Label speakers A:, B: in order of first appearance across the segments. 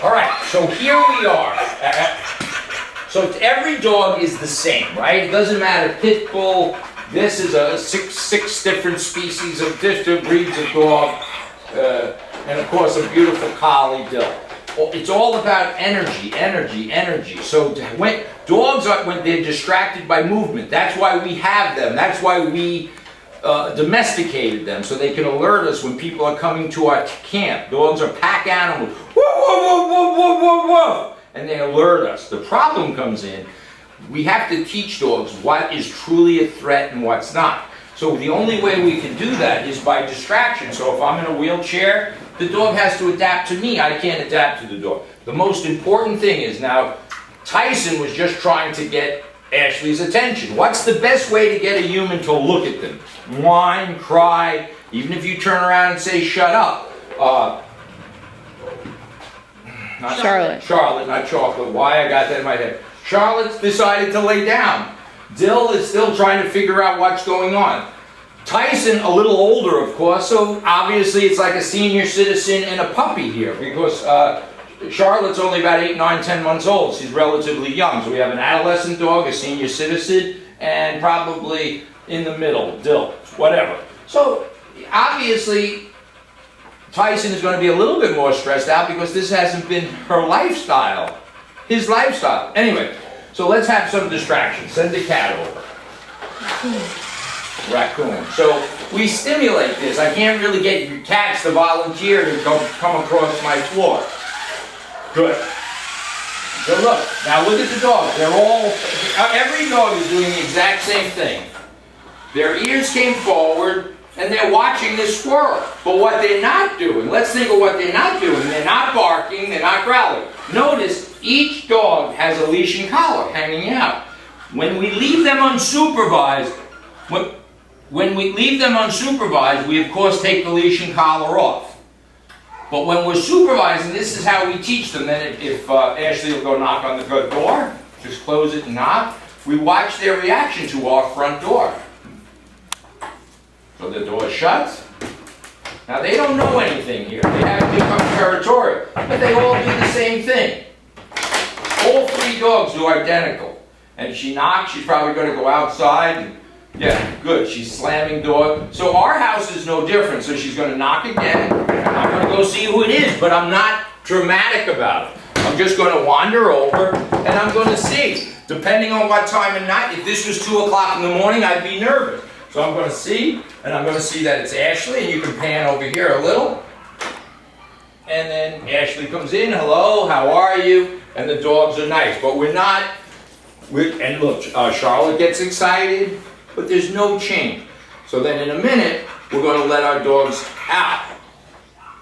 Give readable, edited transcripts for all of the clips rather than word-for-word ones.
A: All right, so here we are. So every dog is the same, right? It doesn't matter, pit bull. This is a six different species of different breeds of dog, and of course a beautiful collie, Dill. It's all about energy, energy, energy. So when dogs are, when they're distracted by movement, that's why we have them. That's why we domesticated them, so they can alert us when people are coming to our camp. Dogs are pack animals. Woof, woof, woof, woof, woof, woof, woof. And they alert us. The problem comes in, we have to teach dogs what is truly a threat and what's not. So the only way we can do that is by distraction. So if I'm in a wheelchair, the dog has to adapt to me. I can't adapt to the dog. The most important thing is, now, Tyson was just trying to get Ashley's attention. What's the best way to get a human to look at them? Whine, cry, even if you turn around and say, shut up. Not
B: Charlotte.
A: Charlotte, not Chocolate. Why I got that in my head. Charlotte's decided to lay down. Dill is still trying to figure out what's going on. Tyson, a little older, of course, so obviously it's like a senior citizen and a puppy here, because Charlotte's only about 8, 9, 10 months old. She's relatively young. So we have an adolescent dog, a senior citizen, and probably in the middle, Dill, whatever. So obviously Tyson is going to be a little bit more stressed out because this hasn't been her lifestyle, his lifestyle. Anyway, so let's have some distraction. Send the cat over. Raccoon. So we stimulate this. I can't really get your cats to volunteer to come across my floor. Good. So look, now look at the dogs. They're all, every dog is doing the exact same thing. Their ears came forward, and they're watching this squirrel. But what they're not doing, let's think of what they're not doing. They're not barking, they're not growling. Notice, each dog has a leash and collar hanging out. When we leave them unsupervised, we of course take the leash and collar off. But when we're supervising, this is how we teach them. Then if Ashley will go knock on the door, just close it and knock, we watch their reaction to our front door. So the door shuts. Now they don't know anything here. They haven't become territorial. But they all do the same thing. All three dogs do identical. And if she knocks, she's probably going to go outside. And, yeah, good. She's slamming door. So our house is no different. So she's going to knock again. I'm going to go see who it is. But I'm not dramatic about it. I'm just going to wander over and I'm going to see. Depending on what time of night. If this was 2 o'clock in the morning, I'd be nervous. So I'm going to see, and I'm going to see that it's Ashley, and you can pan over here a little. And then Ashley comes in, hello, how are you? And the dogs are nice, but we're not, and look, Charlotte gets excited, but there's no change. So then in a minute, we're going to let our dogs out.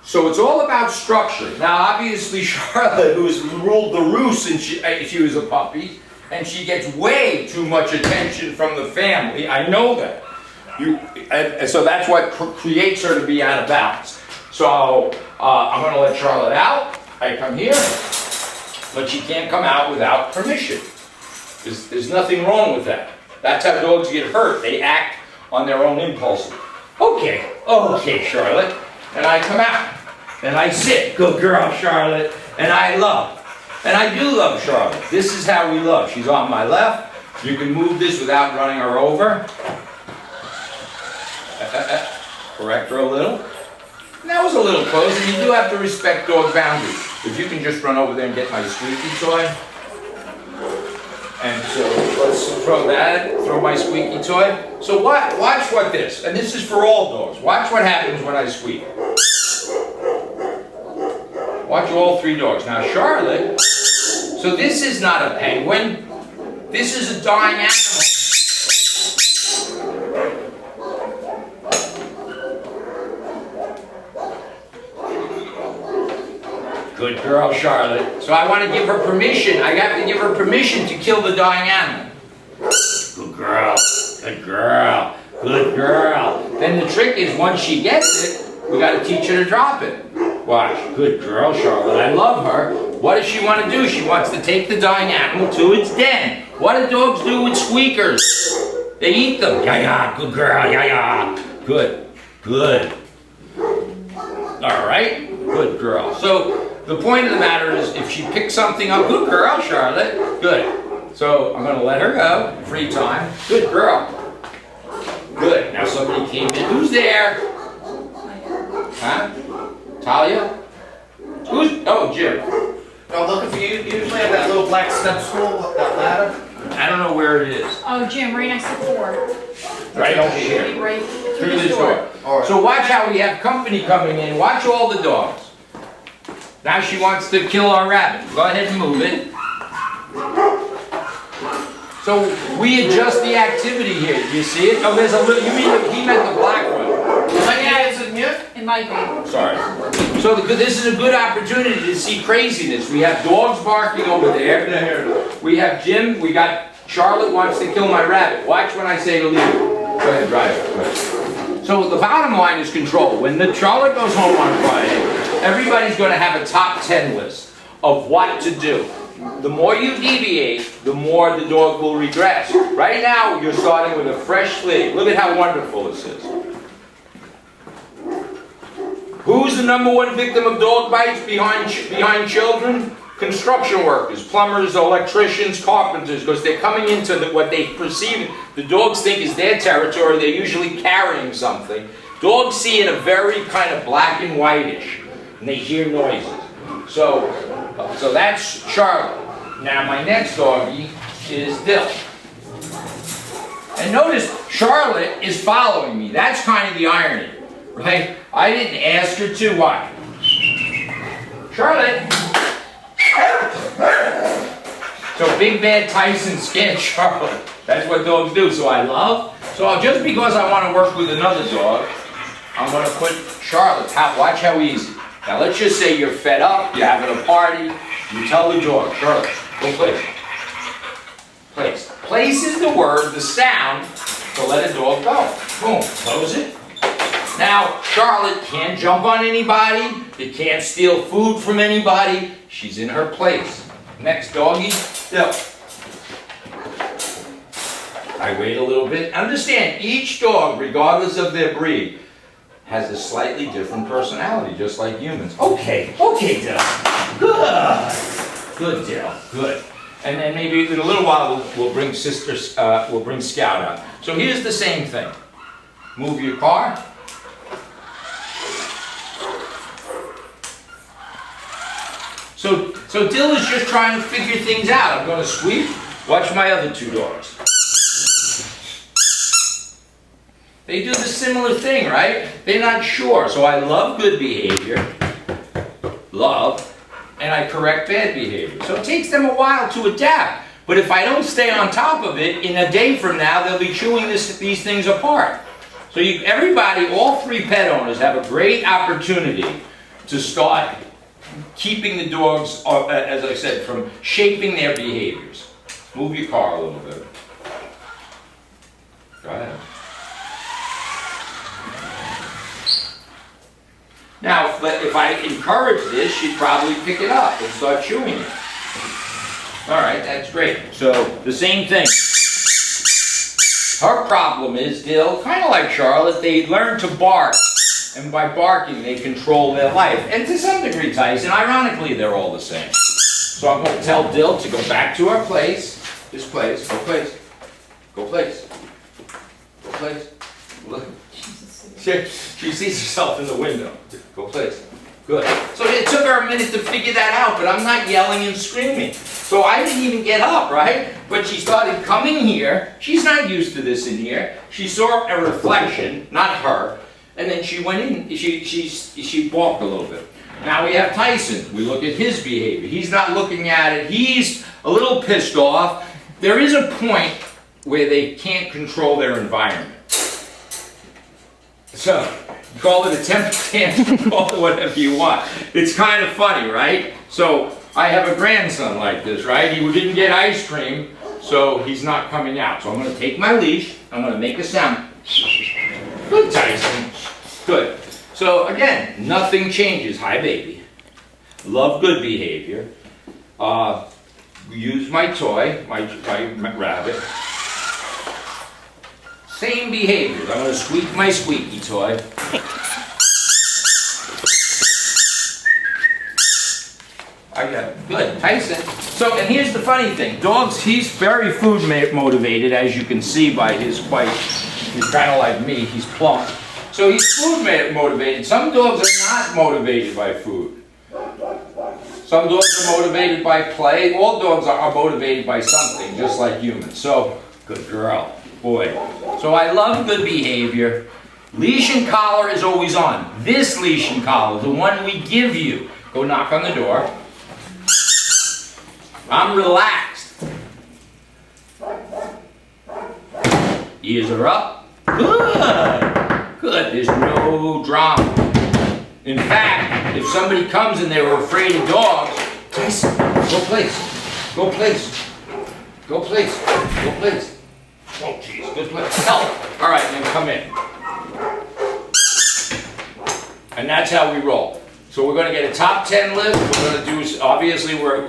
A: So it's all about structure. Now obviously Charlotte, who's ruled the roost since she was a puppy, and she gets way too much attention from the family, I know that. And so that's what creates her to be out of balance. So I'm going to let Charlotte out. I come here, but she can't come out without permission. There's nothing wrong with that. That's how dogs get hurt. They act on their own impulses. Okay, Charlotte. And I come out, and I sit. Good girl, Charlotte. And I love. And I do love Charlotte. This is how we love. She's on my left. You can move this without running her over. Correct her a little. And that was a little close, and you do have to respect dog boundaries. If you can just run over there and get my squeaky toy. And so let's throw my squeaky toy. So watch what this, and this is for all dogs. Watch what happens when I squeak. Watch all three dogs. Now Charlotte, so this is not a penguin. This is a dying animal. Good girl, Charlotte. So I want to give her permission. I have to give her permission to kill the dying animal. Good girl. Good girl. Good girl. Then the trick is once she gets it, we got to teach her to drop it. Watch. Good girl, Charlotte. I love her. What does she want to do? She wants to take the dying animal to its den. What do dogs do with squeakers? They eat them. Yeah, good girl. Yeah. Good. All right. Good girl. So the point of the matter is, if she picks something up, good girl, Charlotte, good. So I'm gonna let her go, free time, good girl. Good, now somebody came in, who's there? Huh? Talia? Who's, oh, Jim.
B: I'm looking for you. You usually have that little black step stool, that ladder.
A: I don't know where it is.
C: Oh, Jim, right next to the door.
A: Right over here.
C: Right
A: Through this door.
B: All right.
A: So watch how we have company coming in. Watch all the dogs. Now she wants to kill our rabbit. Go ahead and move it. So we adjust the activity here. Do you see it? Oh, there's a little, you mean, he meant the black one.
B: Yeah, is it mute?
C: It might be.
A: Sorry. So this is a good opportunity to see craziness. We have dogs barking over there.
B: Yeah, here it is.
A: We have Jim. We got Charlotte wants to kill my rabbit. Watch when I say to leave. Go ahead, drive it. Go ahead. So the bottom line is control. When the Charlotte goes home on Friday, everybody's going to have a top 10 list of what to do. The more you deviate, the more the dog will regress. Right now, you're starting with a fresh slate. Look at how wonderful this is. Who's the #1 victim of dog bites behind children? Construction workers, plumbers, electricians, carpenters, because they're coming into what they perceive, the dogs think is their territory. They're usually carrying something. Dogs see it a very kind of black and whitish, and they hear noises. So that's Charlotte. Now my next doggie is Dill. And notice Charlotte is following me. That's kind of the irony, right? I didn't ask her to. Why? Charlotte. So big bad Tyson scared Charlotte. That's what dogs do. So just because I want to work with another dog, I'm going to put Charlotte. Watch how easy. Now let's just say you're fed up, you're having a party, you tell the dog, Charlotte, go place. Place. Place is the word, the sound, to let a dog go. Boom, close it. Now, Charlotte can't jump on anybody, you can't steal food from anybody, she's in her place. Next doggy, Dill. I wait a little bit. Understand, each dog, regardless of their breed, has a slightly different personality, just like humans. Okay, Dill. Good, Dill. Good. And then maybe in a little while we'll bring we'll bring Scout out. So here's the same thing. Move your car. So Dill is just trying to figure things out. I'm going to sweep. Watch my other two dogs. They do the similar thing, right? They're not sure. So I love good behavior, and I correct bad behavior. So it takes them a while to adapt. But if I don't stay on top of it, in a day from now, they'll be chewing these things apart. So everybody, all three pet owners, have a great opportunity to start keeping the dogs, as I said, from shaping their behaviors. Move your car a little bit. Go ahead. Now, if I encourage this, she'd probably pick it up and start chewing it. All right, that's great. So, the same thing. Her problem is, Dill, kind of like Charlotte, they learn to bark. And by barking, they control their life. And to some degree, Tyson, ironically, they're all the same. So I'm going to tell Dill to go back to her place. This place. Go place. Go place. Go place. Look. She sees herself in the window. Go place. Good. So it took her a minute to figure that out, but I'm not yelling and screaming. So I didn't even get up, right? But she started coming here. She's not used to this in here. She saw a reflection, not her. And then she went in, she balked a little bit. Now we have Tyson. We look at his behavior. He's not looking at it. He's a little pissed off. There is a point where they can't control their environment. So, call it a temper tantrum, call it whatever you want. It's kind of funny, right? So, I have a grandson like this, right? He didn't get ice cream, so he's not coming out. So I'm going to take my leash, I'm going to make a sound. Good, Tyson. Good. So again, nothing changes. Hi, baby. Love good behavior. Use my toy, my rabbit. Same behaviors. I'm going to squeak my squeaky toy. I got it. Good, Tyson. So, and here's the funny thing. Dogs, he's very food motivated, as you can see by his bite. He's kind of like me, he's plump. So he's food motivated. Some dogs are not motivated by food. Some dogs are motivated by play. All dogs are motivated by something, just like humans. So, good girl, boy. So I love good behavior. Leash and collar is always on. This leash and collar, the one we give you. Go knock on the door. I'm relaxed. Ears are up. Good. Good. There's no drama. In fact, if somebody comes and they were afraid of dogs, Tyson, go place. Go place. Go place. Go place. Oh, jeez. Good place. Help. All right, then come in. And that's how we roll. So we're going to get a top 10 list. We're going to do, obviously, we're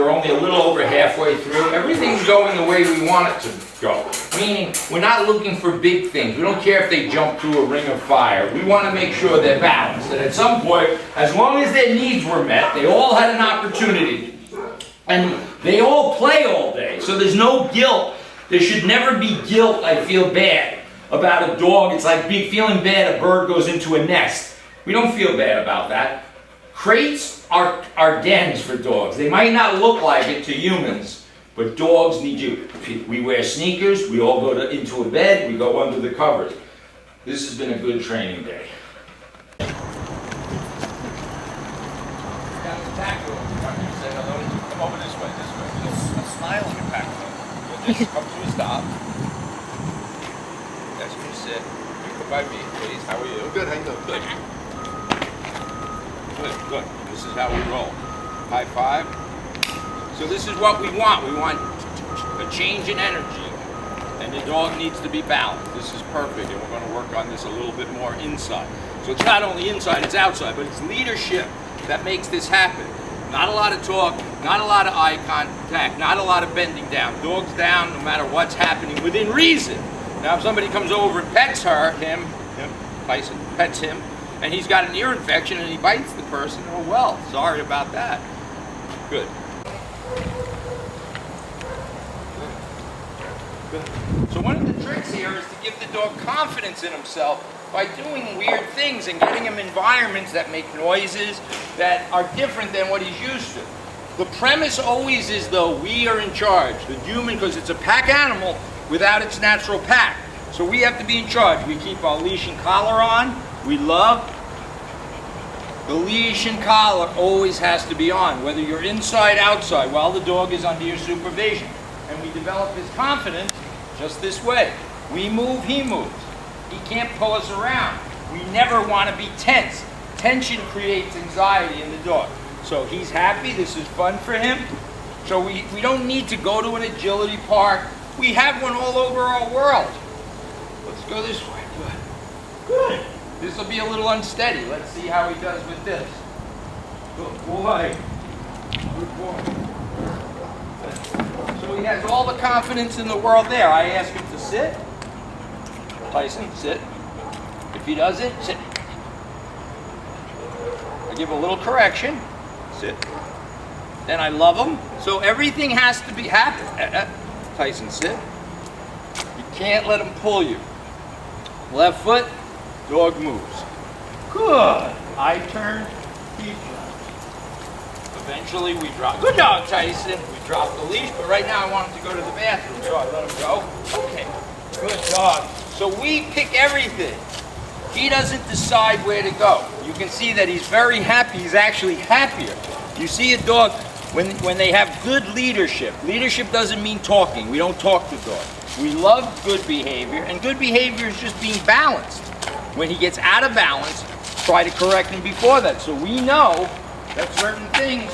A: only a little over halfway through. Everything's going the way we want it to go. Meaning, we're not looking for big things. We don't care if they jump through a ring of fire. We want to make sure they're balanced. And at some point, as long as their needs were met, they all had an opportunity. And they all play all day. So there's no guilt. There should never be guilt, I feel bad, about a dog. It's like feeling bad a bird goes into a nest. We don't feel bad about that. Crates are dens for dogs. They might not look like it to humans, but dogs need you. We wear sneakers, we all go into a bed, we go under the covers. This has been a good training day. Come over this way.
B: A smiling attack.
A: Just come to a stop. That's where you sit. You come by me, please. How are you?
B: Good, how you doing?
A: Good. Good, good. This is how we roll. High five. So this is what we want. We want a change in energy. And the dog needs to be balanced. This is perfect. And we're going to work on this a little bit more inside. So it's not only inside, it's outside. But it's leadership that makes this happen. Not a lot of talk, not a lot of eye contact, not a lot of bending down. Dog's down no matter what's happening within reason. Now if somebody comes over and pets Tyson pets him, and he's got an ear infection and he bites the person, oh well, sorry about that. Good. Good. So one of the tricks here is to give the dog confidence in himself by doing weird things and getting him environments that make noises that are different than what he's used to. The premise always is though we are in charge, the human, because it's a pack animal without its natural pack. So we have to be in charge. We keep our leash and collar on. We love the leash and collar always has to be on, whether you're inside, outside, while the dog is under your supervision. And we develop his confidence just this way. We move, he moves. He can't pull us around. We never want to be tense. Tension creates anxiety in the dog. So he's happy, this is fun for him. So we don't need to go to an agility park. We have one all over our world. Let's go this way. Good. Good. This will be a little unsteady. Let's see how he does with this. Good boy. Good boy. So he has all the confidence in the world there. I ask him to sit. Tyson, sit. If he doesn't, sit. I give a little correction. Sit. Then I love him. So everything has to be happy. Tyson, sit. You can't let him pull you. Left foot, dog moves. Good. I turn, he turns. Eventually we drop. Good dog, Tyson. We drop the leash, but right now I want him to go to the bathroom, so I let him go. Okay. Good dog. So we pick everything. He doesn't decide where to go. You can see that he's very happy. He's actually happier. You see a dog, when they have good leadership. Leadership doesn't mean talking. We don't talk to dogs. We love good behavior, and good behavior is just being balanced. When he gets out of balance, try to correct him before that. So we know that certain things,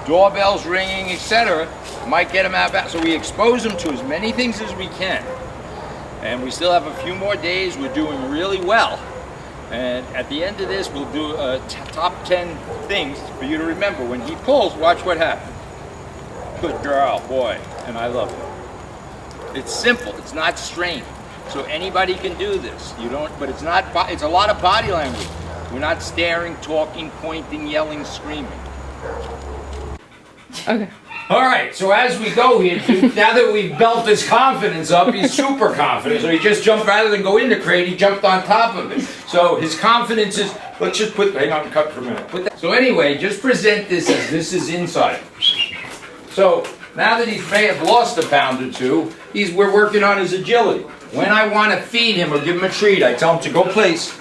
A: doorbells ringing, etc., might get him out of balance. So we expose him to as many things as we can. And we still have a few more days. We're doing really well. And at the end of this, we'll do a top 10 things for you to remember. When he pulls, watch what happens. Good girl, boy, and I love it. It's simple, it's not strained. So anybody can do this. You don't, but it's not, it's a lot of body language. We're not staring, talking, pointing, yelling, screaming.
C: Okay.
A: All right, so as we go here, dude, now that we've built his confidence up, he's super confident. So he just jumped, rather than go in the crate, he jumped on top of it. So his confidence is, let's just put, hang on, cut for a minute. So anyway, just present this as this is inside. So now that he may have lost a pound or two, we're working on his agility. When I want to feed him or give him a treat, I tell him to go place,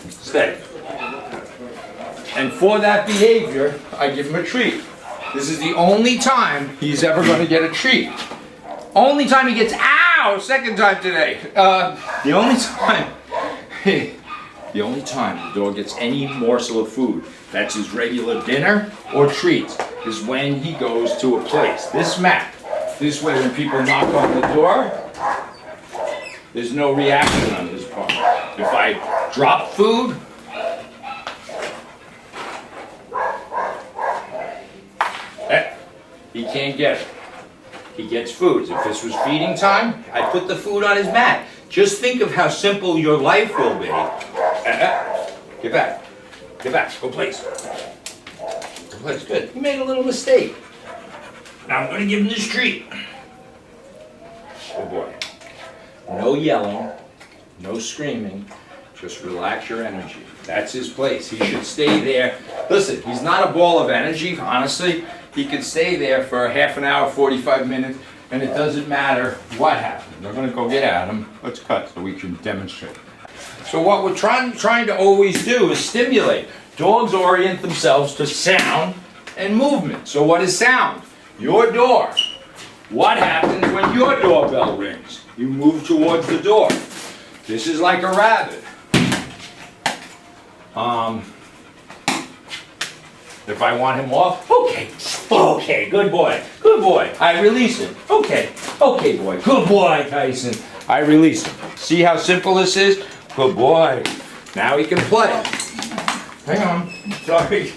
A: stay. And for that behavior, I give him a treat. This is the only time he's ever going to get a treat. Only time he gets, ow, second time today. The only time the dog gets any morsel of food, that's his regular dinner or treats, is when he goes to a place. This mat, this way when people knock on the door, there's no reaction on his part. If I drop food, he can't get it. He gets food. If this was feeding time, I put the food on his mat. Just think of how simple your life will be. Get back. Get back. Go place. Go place. Good. You made a little mistake. Now I'm going to give him this treat. Good boy. No yelling. No screaming. Just relax your energy. That's his place. He should stay there. Listen, he's not a ball of energy, honestly. He can stay there for a half an hour, 45 minutes, and it doesn't matter what happens. They're going to go get at him. Let's cut so we can demonstrate. So what we're trying to always do is stimulate. Dogs orient themselves to sound and movement. So what is sound? Your door. What happens when your doorbell rings? You move towards the door. This is like a rabbit. If I want him off, okay, good boy, I release him. Okay, boy, good boy, Tyson. I release him. See how simple this is? Good boy. Now he can play. Hang on, sorry.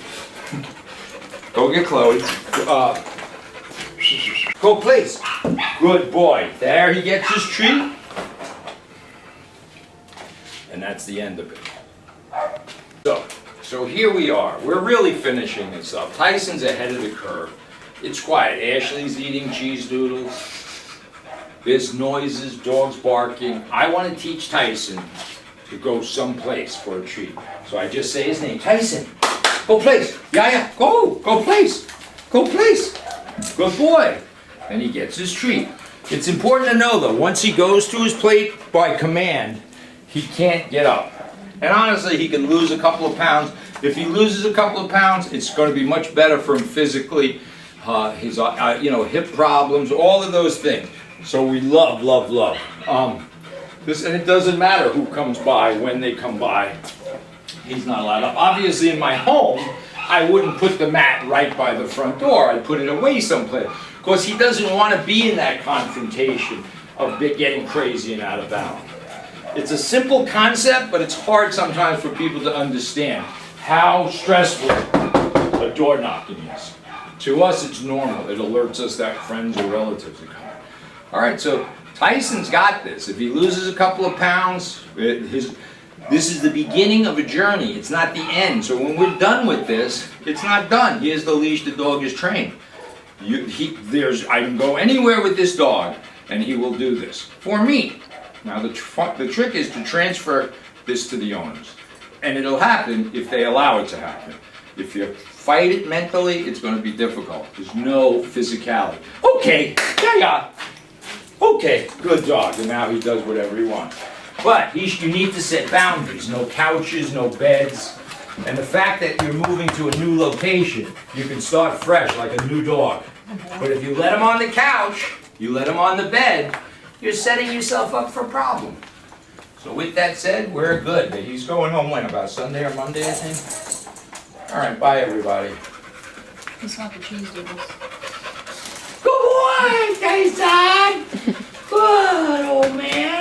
A: Go get Chloe. Go place. Good boy. There he gets his treat. And that's the end of it. So here we are. We're really finishing this up. Tyson's ahead of the curve. It's quiet. Ashley's eating cheese doodles. There's noises, dogs barking. I want to teach Tyson to go someplace for a treat. So I just say his name. Tyson, go place. Yeah, go place. Go place. Good boy. And he gets his treat. It's important to know though, once he goes to his plate by command, he can't get up. And honestly, he can lose a couple of pounds. If he loses a couple of pounds, it's going to be much better for him physically. His hip problems, all of those things. So we love. This, and it doesn't matter who comes by, when they come by. He's not allowed up. Obviously, in my home, I wouldn't put the mat right by the front door. I'd put it away someplace. Because he doesn't want to be in that confrontation of getting crazy and out of bounds. It's a simple concept, but it's hard sometimes for people to understand how stressful a door knocking is. To us, it's normal. It alerts us that friends or relatives are coming. All right, so Tyson's got this. If he loses a couple of pounds, this is the beginning of a journey. It's not the end. So when we're done with this, it's not done. Here's the leash the dog is trained. I can go anywhere with this dog, and he will do this for me. Now the trick is to transfer this to the owners. And it'll happen if they allow it to happen. If you fight it mentally, it's going to be difficult. There's no physicality. Okay, yeah. Okay, good dog. And now he does whatever he wants. But you need to set boundaries. No couches, no beds. And the fact that you're moving to a new location, you can start fresh like a new dog. But if you let him on the couch, you let him on the bed, you're setting yourself up for a problem. So with that said, we're good. He's going home when? About Sunday or Monday, I think? All right, bye everybody.
C: It's not the cheese doodles.
A: Good boy, Tyson! Good, old man.